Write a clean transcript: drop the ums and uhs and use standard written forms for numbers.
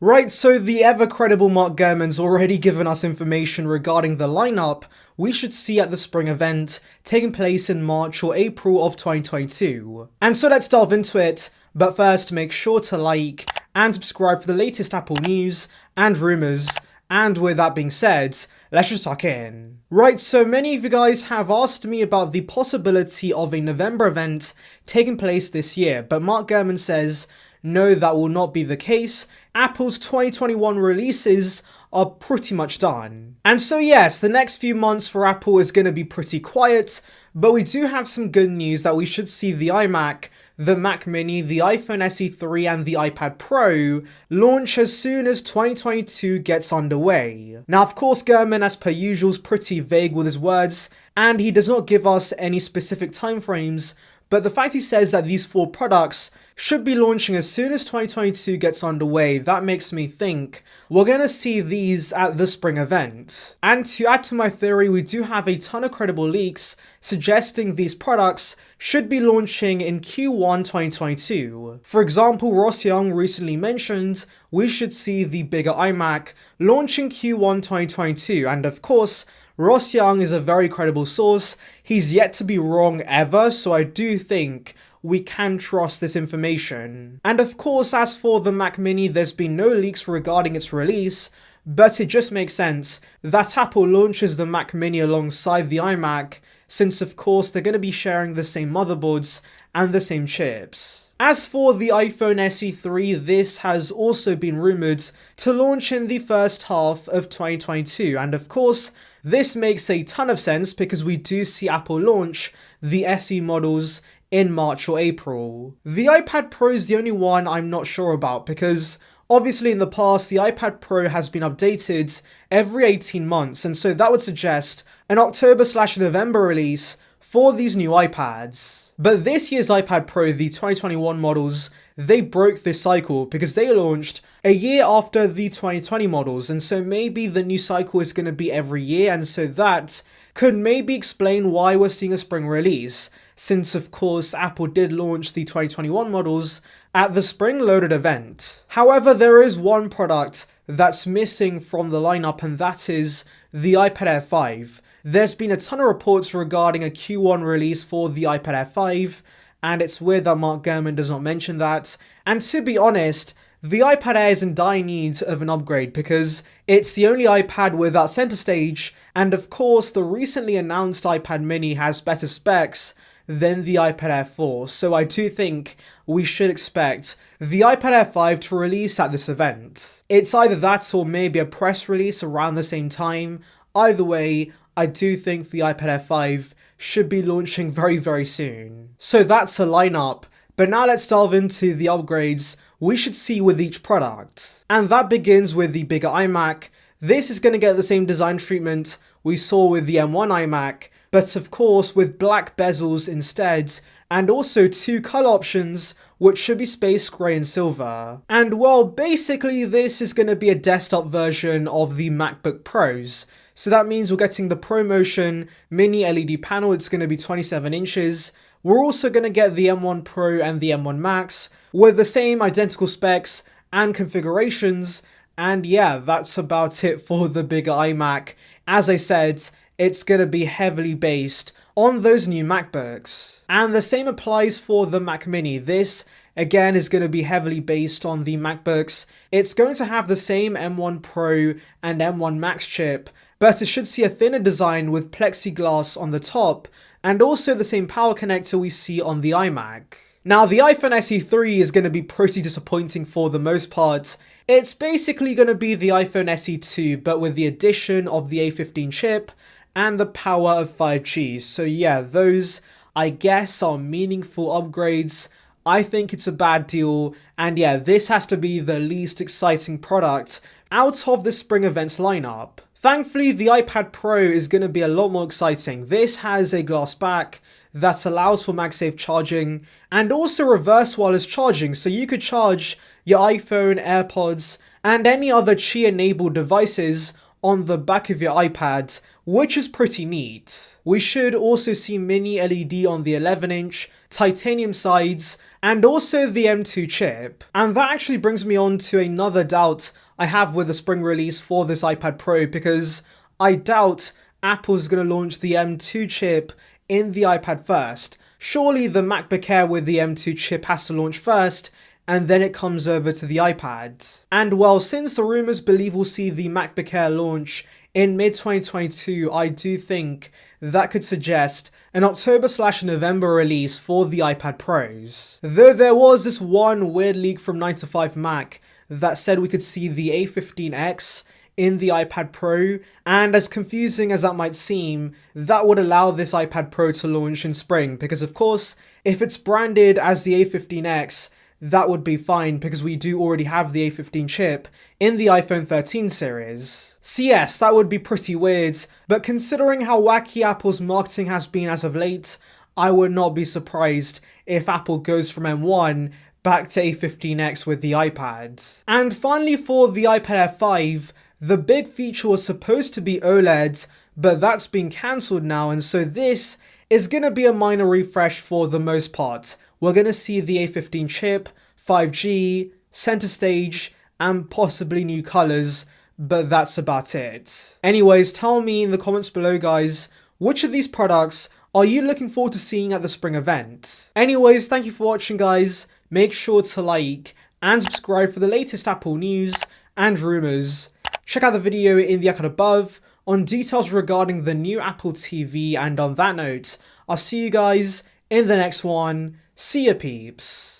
Right, so the ever-credible Mark Gurman's already given us information regarding the lineup we should see at the spring event taking place in March or April of 2022. And so let's delve into it, but first make sure to like and subscribe for the latest Apple news and rumours. And with that being said, let's just tuck in. Right, so many of you guys have asked me about the possibility of a November event taking place this year, but Mark Gurman says, no, that will not be the case. Apple's 2021 releases are pretty much done. And so yes, the next few months for Apple is going to be pretty quiet, but we do have some good news that we should see the iMac, the Mac Mini, the iPhone SE3 and the iPad Pro launch as soon as 2022 gets underway. Now of course Gurman, as per usual, is pretty vague with his words and he does not give us any specific timeframes, but the fact he says that these four products should be launching as soon as 2022 gets underway, that makes me think we're going to see these at the spring event. And to add to my theory, we do have a ton of credible leaks suggesting these products should be launching in Q1 2022. For example, Ross Young recently mentioned we should see the bigger iMac launching Q1 2022, and of course, Ross Young is a very credible source. He's yet to be wrong ever, so I do think we can trust this information. And of course, as for the Mac Mini, there's been no leaks regarding its release, but it just makes sense that Apple launches the Mac Mini alongside the iMac, since of course they're going to be sharing the same motherboards and the same chips. As for the iPhone SE3, this has also been rumoured to launch in the first half of 2022, and of course, this makes a ton of sense because we do see Apple launch the SE models in March or April. The iPad Pro is the only one I'm not sure about because obviously in the past the iPad Pro has been updated every 18 months, and so that would suggest an October/November release for these new iPads. But this year's iPad Pro, the 2021 models, they broke this cycle because they launched a year after the 2020 models, and so maybe the new cycle is going to be every year, and so that could maybe explain why we're seeing a spring release, since of course Apple did launch the 2021 models at the spring loaded event. However, there is one product that's missing from the lineup, and that is the iPad Air 5. There's been a ton of reports regarding a Q1 release for the iPad Air 5, and it's weird that Mark Gurman does not mention that. And to be honest, the iPad Air is in dire need of an upgrade because it's the only iPad without center stage, and of course the recently announced iPad mini has better specs than the iPad Air 4, so I do think we should expect the iPad Air 5 to release at this event. It's either that or maybe a press release around the same time. Either way, I do think the iPad Air 5 should be launching very soon. So that's a lineup, but now let's delve into the upgrades we should see with each product. And that begins with the bigger iMac. This is going to get the same design treatment we saw with the M1 iMac, but of course with black bezels instead, and also two color options which should be space grey and silver. And well, basically this is going to be a desktop version of the MacBook Pros. So that means we're getting the ProMotion mini LED panel, it's going to be 27 inches. We're also going to get the M1 Pro and the M1 Max with the same identical specs and configurations. And yeah, that's about it for the bigger iMac. As I said, it's going to be heavily based on those new MacBooks. And the same applies for the Mac Mini. This, again, is going to be heavily based on the MacBooks. It's going to have the same M1 Pro and M1 Max chip, but it should see a thinner design with plexiglass on the top, and also the same power connector we see on the iMac. Now, the iPhone SE3 is going to be pretty disappointing for the most part. It's basically going to be the iPhone SE2, but with the addition of the A15 chip and the power of 5G. So yeah, those, I guess, are meaningful upgrades. I think it's a bad deal, and yeah, this has to be the least exciting product out of the spring events lineup. Thankfully, the iPad Pro is going to be a lot more exciting. This has a glass back that allows for MagSafe charging and also reverse wireless charging, so you could charge your iPhone, AirPods, and any other Qi-enabled devices on the back of your iPad which is pretty neat. We should also see mini LED on the 11-inch, titanium sides, and also the M2 chip. And that actually brings me on to another doubt I have with the spring release for this iPad Pro, because I doubt Apple's going to launch the M2 chip in the iPad first. Surely the MacBook Air with the M2 chip has to launch first, and then it comes over to the iPad. And well, since the rumors believe we'll see the MacBook Air launch in mid-2022, I do think that could suggest an October/November release for the iPad Pros. Though there was this one weird leak from 9to5Mac that said we could see the A15X in the iPad Pro, and as confusing as that might seem, that would allow this iPad Pro to launch in spring, because of course, if it's branded as the A15X, that would be fine because we do already have the A15 chip in the iPhone 13 series. So yes, that would be pretty weird, but considering how wacky Apple's marketing has been as of late, I would not be surprised if Apple goes from M1 back to A15X with the iPad. And finally, for the iPad Air 5, the big feature was supposed to be OLED, but that's been cancelled now, and so this is going to be a minor refresh for the most part. We're going to see the A15 chip, 5G, center stage, and possibly new colors, but that's about it. Anyways, tell me in the comments below, guys, which of these products are you looking forward to seeing at the spring event? Anyways, thank you for watching, guys. Make sure to like and subscribe for the latest Apple news and rumors. Check out the video in the icon above on details regarding the new Apple TV, and on that note, I'll see you guys in the next one. See ya, peeps.